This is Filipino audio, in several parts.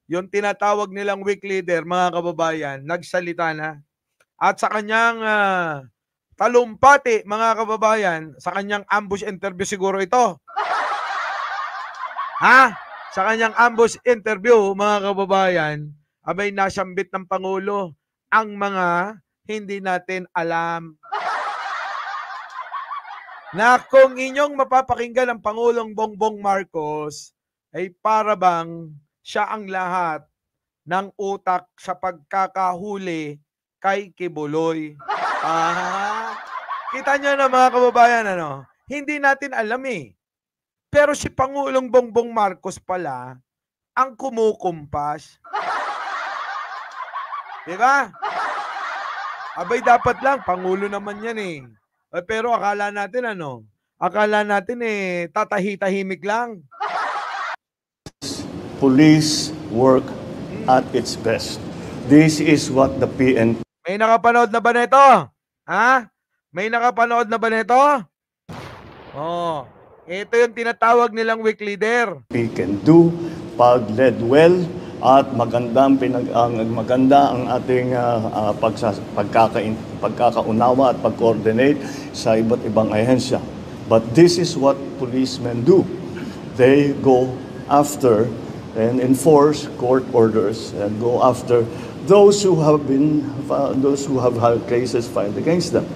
yung tinatawag nilang weak leader, mga kababayan, nagsalita na. At sa kanyang talumpati, mga kababayan, sa kanyang ambush interview siguro ito. Ha? Sa kanyang ambush interview, mga kababayan, abay nasambit ng Pangulo ang mga hindi natin alam. Na kung inyong mapapakinggan ang Pangulong Bongbong Marcos, ay para bang siya ang lahat ng utak sa pagkakahuli kay Kibuloy. Kita nyo na mga kababayan, ano? Hindi natin alam eh. Pero si Pangulong Bongbong Marcos pala ang kumukumpas. Diba? Abay dapat lang, Pangulo naman yan eh. Pero akala natin ano? Akala natin eh, tatahi-tahimik lang. Police work at its best. This is what the PNP... May nakapanood na ba nito? Ha? May nakapanood na ba nito? Oh, ito yung tinatawag nilang weak leader. can do pag led well at maganda ang ating pagkakaunawa at pag-coordinate sa iba't ibang ahensya. But this is what policemen do. They go after and enforce court orders and go after those who have had cases filed against them.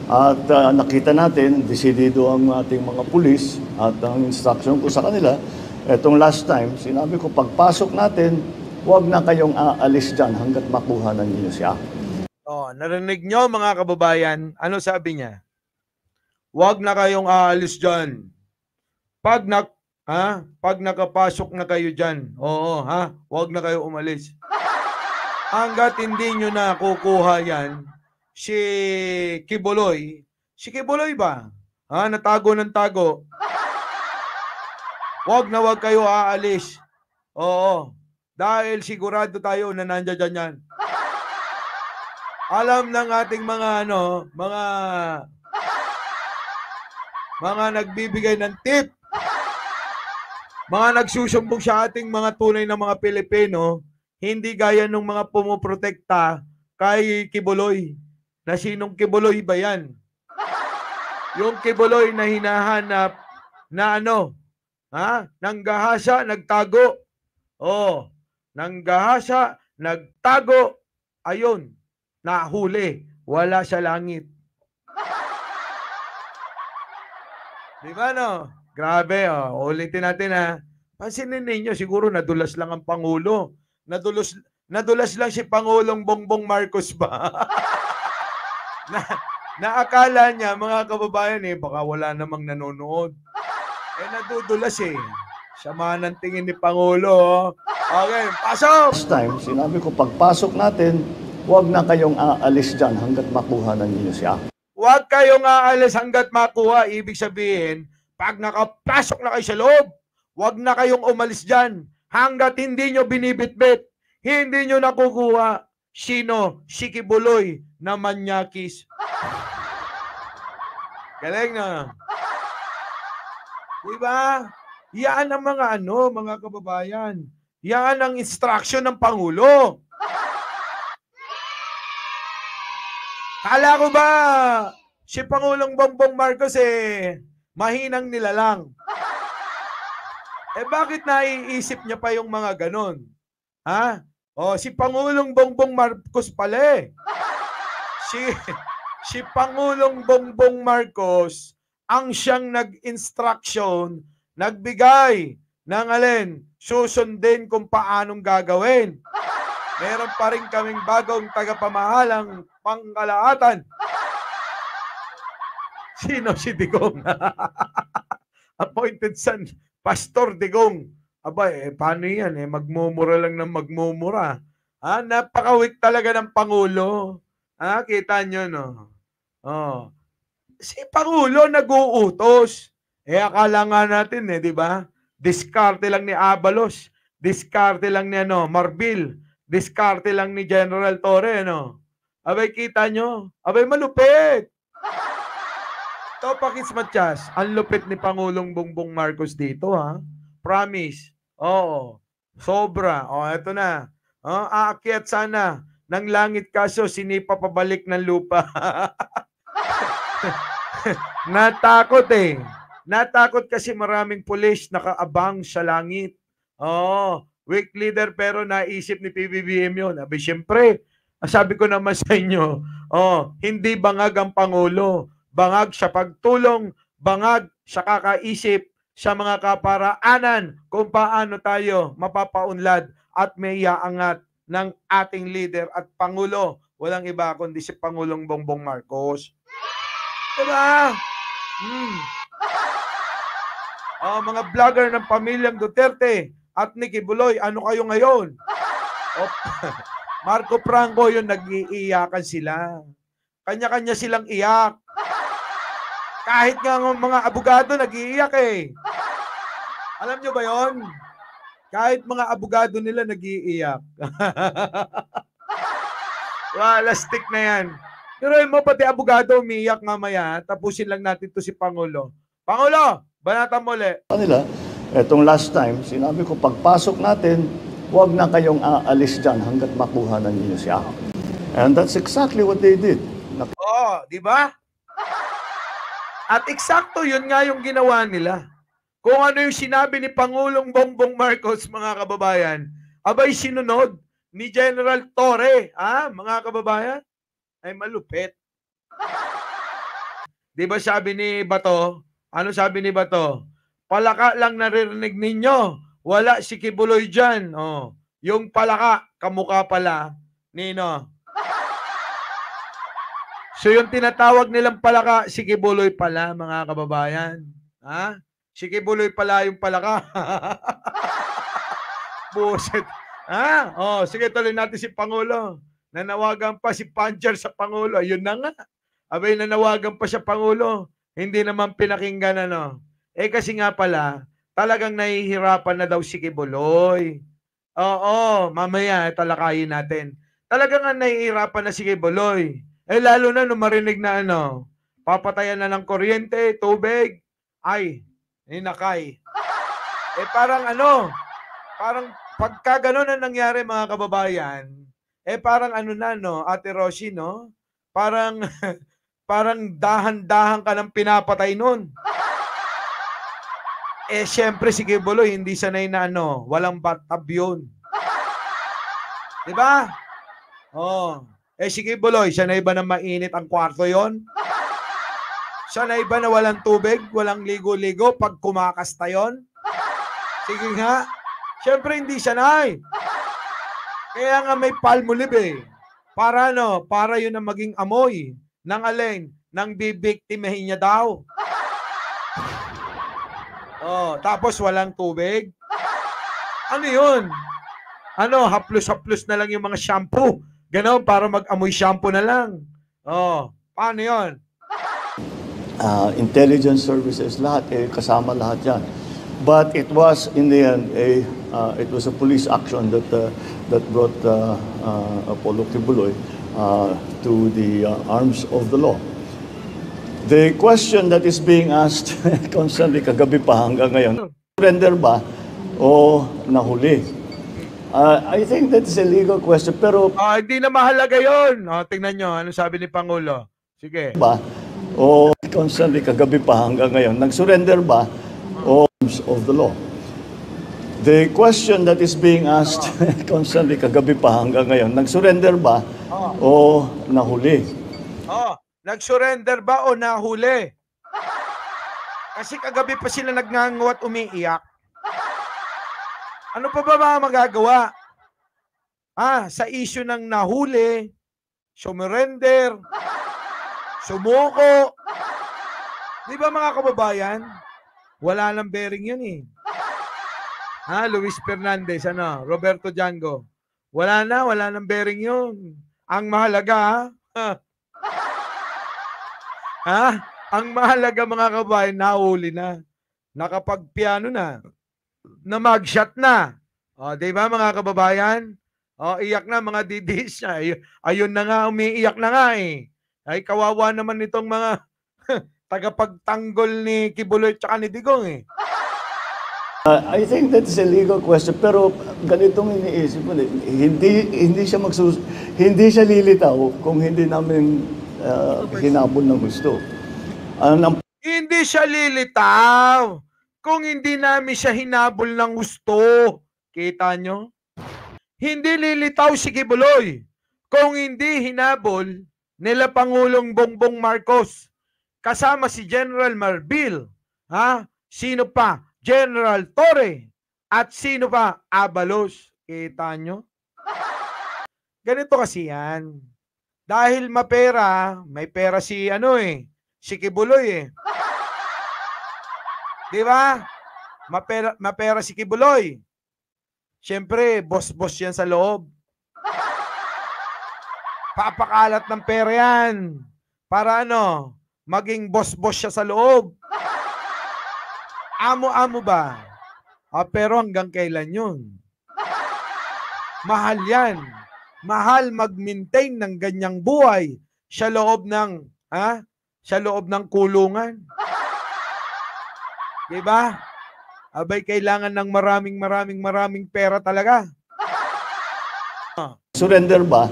At nakita natin, desidido ang ating mga pulis at ang instruction ko sa kanila, etong last time, sinabi ko, pagpasok natin, huwag na kayong aalis dyan hanggat makuha na ninyo siya. Oh, narinig nyo mga kababayan, ano sabi niya? Huwag na kayong aalis dyan. Pag nakapasok na kayo dyan, huwag na kayo umalis. Hanggat hindi nyo na kukuha yan, si Kibuloy ba? Natago ng tago. Huwag na huwag kayo aalis. Oo. Dahil sigurado tayo na nandiyan yan. Alam ng ating mga nagbibigay ng tip, mga nagsusumbong sa ating mga tunay na mga Pilipino, hindi gaya ng mga pumuprotekta kay Kibuloy. Na sinong Kibuloy ba yan? Yung Kibuloy na hinahanap na nanggahasa, nagtago. Oh, nanggahasa, nagtago. Ayun, nahuli. Wala sa langit. Di ba no? Grabe, ulitin natin Pansinin ninyo, siguro nadulas lang ang Pangulo. Nadulas lang si Pangulong Bongbong Marcos ba? Naakala niya, mga kababayan baka wala namang nanonood. Nadudulas Sama ng tingin ni Pangulo. Okay, pasok! Last time, sinabi ko, pagpasok natin, huwag na kayong aalis dyan hanggat makuha na ninyo siya. Huwag kayong aalis hanggat makuha. Ibig sabihin, pag nakapasok na kayo sa loob, huwag na kayong umalis dyan hanggat hindi nyo binibitbit, hindi nyo nakukuha. Sino? Si Kibuloy na manyakis. Galing na. Diba? Yan ang mga kababayan. Yan ang instruction ng Pangulo. Kala ko ba si Pangulong Bongbong Marcos mahinang nilalang? Bakit naiisip niya pa yung mga ganon? Si Pangulong Bongbong Marcos pala Si Pangulong Bongbong Marcos ang siyang nag-instruction, nagbigay ng susundin kung paanong gagawin. Meron pa rin kaming bagong tagapamahalang pangkalahatan. Sino si Digong? Appointed son, Pastor Digong. Paano yan? Magmumura lang ng magmumura. Napaka-weak talaga ng Pangulo. Kita nyo, no? Si Pangulo nag-uutos. Akala nga natin, di ba? Diskarte lang ni Abalos. Diskarte lang ni Marbil. Diskarte lang ni General Torre, kita nyo? Malupit. Topakis Matias, ang lupit ni Pangulong Bongbong Marcos dito, Promise. Oo. Sobra. O, eto na. Aakyat sana ng langit kaso sinipa pabalik ng lupa. Natakot eh. Natakot kasi maraming pulis nakaabang sa langit. Oo, weak leader pero naisip ni PBBM yun. Siyempre, sabi ko naman sa inyo, hindi bangag ang Pangulo. Bangag sa pagtulong, bangag sa kakaisip sa mga kaparaanan kung paano tayo mapapaunlad at may iaangat ng ating leader at Pangulo. Walang iba kundi si Pangulong Bongbong Marcos. Diba? Mga vlogger ng pamilyang Duterte at Nikki Buloy, ano kayo ngayon? Marco Franco yun, nag-iiyakan sila. Kanya-kanya silang iyak. Kahit nga mga abogado nag-iiyak eh. Alam nyo ba yon? Kahit mga abogado nila nag-iiyak. Lastik na yan. Pero mo pati abogado umiiyak mamaya, tapusin lang natin to si Pangulo. Pangulo, banatan mo ulit. Kanila, etong last time, sinabi ko, pagpasok natin, huwag na kayong aalis dyan hanggat makuha na ninyo siya. And that's exactly what they did. Di ba? At eksakto yun nga yung ginawa nila. Kung ano yung sinabi ni Pangulong Bongbong Marcos, mga kababayan, abay sinunod ni General Torre, mga kababayan, ay malupit. Di ba sabi ni Bato? Ano sabi ni Bato? Palaka lang naririnig ninyo. Wala si Kibuloy dyan. Yung palaka, kamukha pala, Nino. So yung tinatawag nilang palaka, si Kibuloy pala, mga kababayan. Si Kibuloy pala yung palaka. Buset. Sige, tuloy natin si Pangulo. Nanawagan pa si Pancher sa Pangulo. Ayun na nga. Abay, nanawagan pa siya Pangulo. Hindi naman pinakinggan kasi nga pala, talagang nahihirapan na daw si Kibuloy. Mamaya talakayin natin. Talagang nga nahihirapan na si Kibuloy. Lalo na nung marinig na papatayan na ng kuryente, tubig, ninakay. Parang parang pagka ganun ang nangyari mga kababayan, parang Ate Rosie, Parang, parang dahan-dahan ka ng pinapatay nun. Siyempre si Kibuloy, hindi sanay na walang bathtub yun. Diba? Si Kibuloy, sanay ba na mainit ang kwarto yon? Sanay ba na walang tubig, walang ligo-ligo pag kumakasta yon? Sige nga. Siyempre hindi sanay. Kaya nga may palmolive Para para yun ang maging amoy ng alin, ng bibiktimahin niya daw. Tapos walang tubig. Ano yun? Haplos-haplos na lang yung mga shampoo. Ganon, para mag-amoy shampoo na lang. Paano yun? Intelligence services, lahat, kasama lahat yan. But it was, in the end, it was a police action that brought Apollo Kibuloy to the arms of the law. The question that is being asked constantly kagabi pa hanggang ngayon, surrender ba o nahuli? I think that's a legal question, pero hindi na mahalaga yun. Tingnan nyo, ano sabi ni Pangulo? Sige. Ba? O constantly kagabi pa hanggang ngayon, nag-surrender ba o arms of the law? The question that is being asked constantly kagabi pa hanggang ngayon, nag-surrender ba o nahuli? Nag-surrender ba o nahuli? Kasi kagabi pa sila nagngangaw at umiiyak. Ano pa ba magagawa? Sa issue ng nahuli, surrender, sumuko. Di ba mga kababayan? Wala nang bearing yun Luis Fernandez, Roberto Jango. Wala nang bearing yun. Ang mahalaga, ang mahalaga mga kababayan, nahuli na. Nakapagpiano na. Na mag-shot na. Di ba mga kababayan? Iyak na mga didis niya. Ayun na nga, umiiyak na nga Ay, kawawa naman itong mga tagapagtanggol ni Kibuloy at ni Digong I think that's a legal question, pero ganitong iniisip ko, hindi siya lilitaw kung hindi namin hinabol ng gusto. Hindi siya lilitaw kung hindi namin siya hinabol ng gusto. Kita nyo? Hindi lilitaw si Kibuloy kung hindi hinabol nila Pangulong Bongbong Marcos kasama si General Marbil, sino pa? General Torre, at sino pa? Abalos. Kita nyo? Ganito kasi yan. Dahil may pera si si Kibuloy Di ba? Mapera si Kibuloy. Siyempre, boss-boss yan sa loob. Papakalat ng pera yan. Para maging boss-boss siya sa loob. Amo-amo ba? Pero hanggang kailan yun? Mahal yan. Mahal mag-maintain ng ganyang buhay sa loob ng kulungan. Diba? Abay, kailangan ng maraming pera talaga. Surrender ba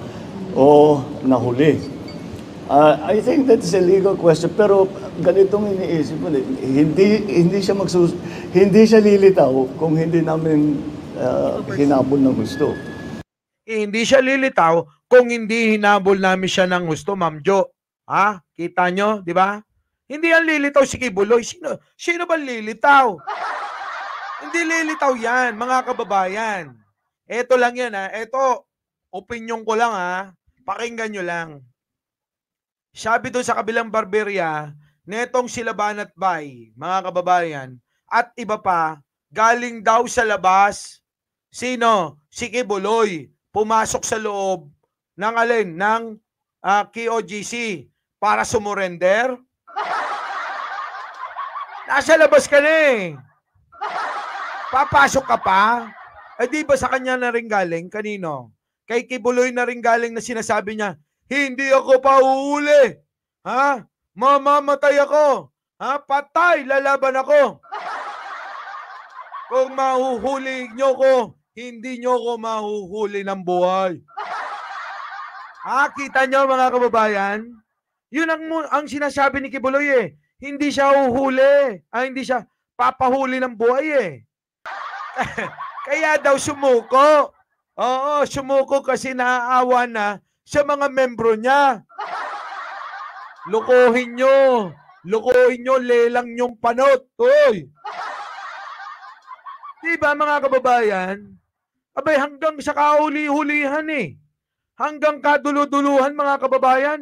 o nahuli? I think that's a legal question, pero ganitong iniisip ko, hindi siya lilitaw kung hindi namin hinabol ng gusto. Hindi siya lilitaw kung hindi hinabol namin siya ng gusto, Ma'am Jo. Kita nyo, di ba? Hindi yan lilitaw si Kibuloy. Sino ba lilitaw? Hindi lilitaw yan, mga kababayan. Ito lang yan, Ito, opinion ko lang, Pakinggan nyo lang. Sabi doon sa kabilang barberya, netong sila Banat Bay, mga kababayan, at iba pa, galing daw sa labas. Sino? Si Kibuloy. Pumasok sa loob ng KOGC para sumurrender. Nasa labas ka na Papasok ka pa? Di ba sa kanya na rin galing? Kanino? Kay Kibuloy na rin galing na sinasabi niya, hindi ako pauuli. Mamamatay ako. Patay, lalaban ako. Kung mahuhuli nyo ko, hindi nyo ko mahuhuli ng buhay. Kita nyo mga kababayan? Yun ang sinasabi ni Kibuloy Hindi siya uhuli. Hindi siya papahuli ng buhay Kaya daw sumuko. Oo, sumuko kasi naaawa na sa mga membro niya. Lukuhin nyo, lelang nyong panot. Hoy! Diba mga kababayan? Abay, hanggang sa kahuli-hulihan Hanggang kaduluduluhan mga kababayan.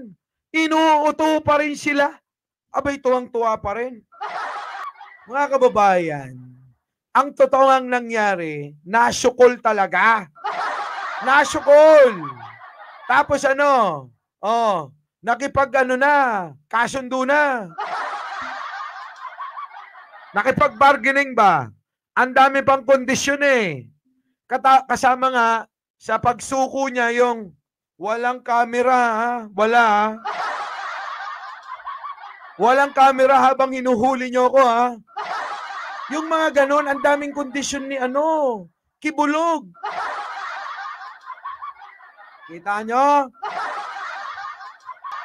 Inuuto pa rin sila. Abay, tuwang-tuwa pa rin. Mga kababayan, ang totoong nangyari, nasyukol talaga. Nasyukol. Tapos kasundo na. Nakipag-bargaining ba? Ang dami pang kondisyon Kasama nga, sa pagsuko niya yung walang camera, wala Walang camera habang hinuhuli nyo ako Yung mga ganon, ang daming kondisyon ni Kibulog. Kita nyo?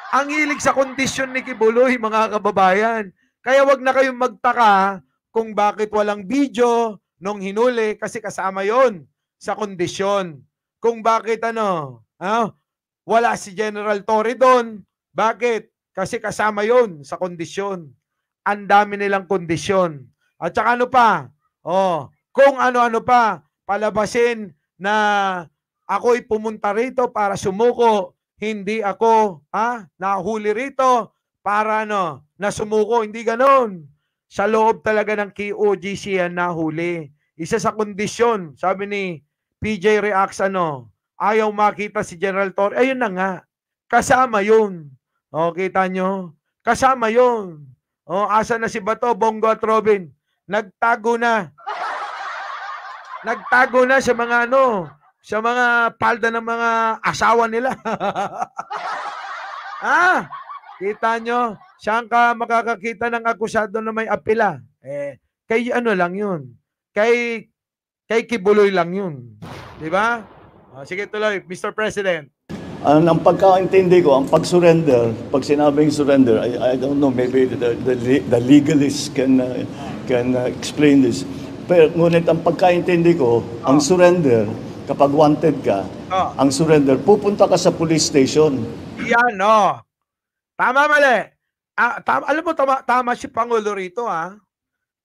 Ang hilig sa kondisyon ni Kibuloy, mga kababayan. Kaya wag na kayong magtaka kung bakit walang video nung hinuli kasi kasama yon sa kondisyon. Kung bakit wala si General Torre doon. Bakit? Kasi kasama yon sa kondisyon. Ang dami nilang kondisyon. At saka kung ano-ano pa, palabasin na ako'y pumunta rito para sumuko, hindi ako nahuli rito para na sumuko, hindi ganon. Sa loob talaga ng KOGC yan nahuli. Isa sa kondisyon, sabi ni PJ Reacts ayaw makita si General Torre. Ayun na nga, kasama yun. Kita nyo? Kasama yun. Asa na si Bato, Bongo at Robin? Nagtago na. Nagtago na sa mga sa mga palda ng mga asawa nila. Kita nyo? Saan ka makakakita ng akusado na may apela? Kay lang yun. kay Kibuloy lang yun. Di ba? Sige, tuloy, Mr. President. Ang pagkaintindi ko, ang pag-surrender, pag sinabing surrender, I don't know, maybe the legalists can explain this. Pero ngunit ang pagkaintindi ko, ang surrender, kapag wanted ka, ang surrender, pupunta ka sa police station. Yan, no. Tama, mali. Alam mo, tama si Pangulo rito, ha?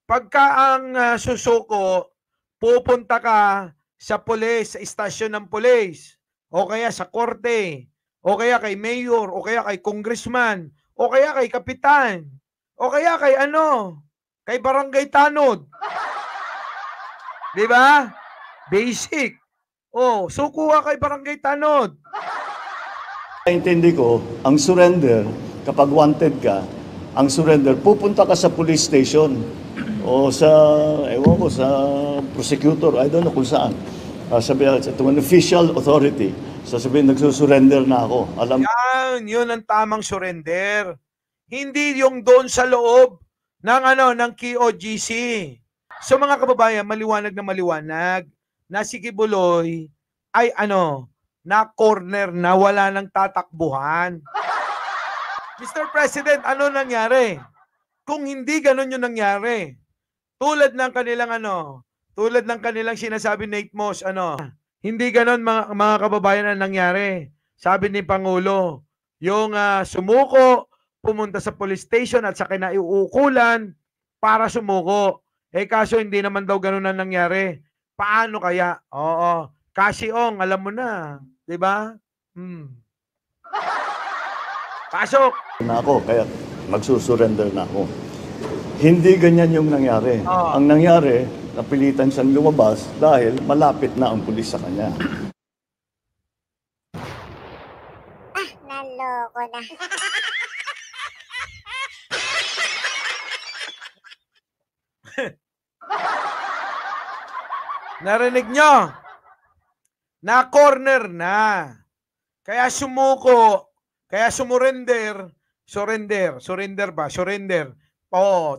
Pagka ang susuko, pupunta ka sa pulis, sa istasyon ng pulis, o kaya sa korte, o kaya kay mayor, o kaya kay congressman, o kaya kay kapitan, o kaya kay kay barangay tanod. Di ba? Basic. Suko ka kay barangay tanod. Intindi ko, ang surrender, kapag wanted ka, ang surrender, pupunta ka sa police station o sa, ewan ko, sa prosecutor, I don't know kung saan. Sabihin, to an official authority, sasabihin, nagsusurrender na ako. Yun ang tamang surrender. Hindi yung doon sa loob ng KOGC. So mga kababayan, maliwanag na si Kibuloy ay na corner na wala nang tatakbuhan. Mr. President, ano nangyari? Kung hindi ganun yung nangyari, tulad ng kanilang sinasabi Nate Moss, hindi ganun mga kababayan ang nangyari. Sabi ni Pangulo, yung sumuko, pumunta sa police station at sa kinaiuukulan para sumuko. Kaso hindi naman daw ganun ang nangyari. Paano kaya? Oo. Kasi alam mo na. Diba? Pasok! Na ako, kaya magsusurrender na ako. Hindi ganyan yung nangyari. Ang nangyari, napilitan siyang lumabas dahil malapit na ang pulis sa kanya. Naloko na. Narinig nyo? Na corner na. Kaya sumuko. Kaya surrender.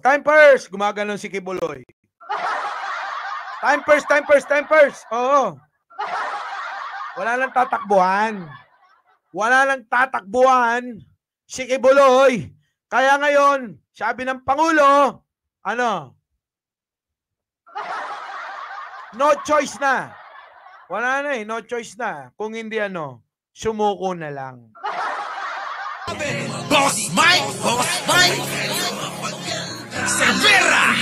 Time first. Gumaganon si Kibuloy. Time first. Oo. Wala lang tatakbuhan. Si Kibuloy. Kaya ngayon, sabi ng Pangulo, no choice na. Wala na no choice na. Kung hindi sumuko na lang. Boss Mike! Severa!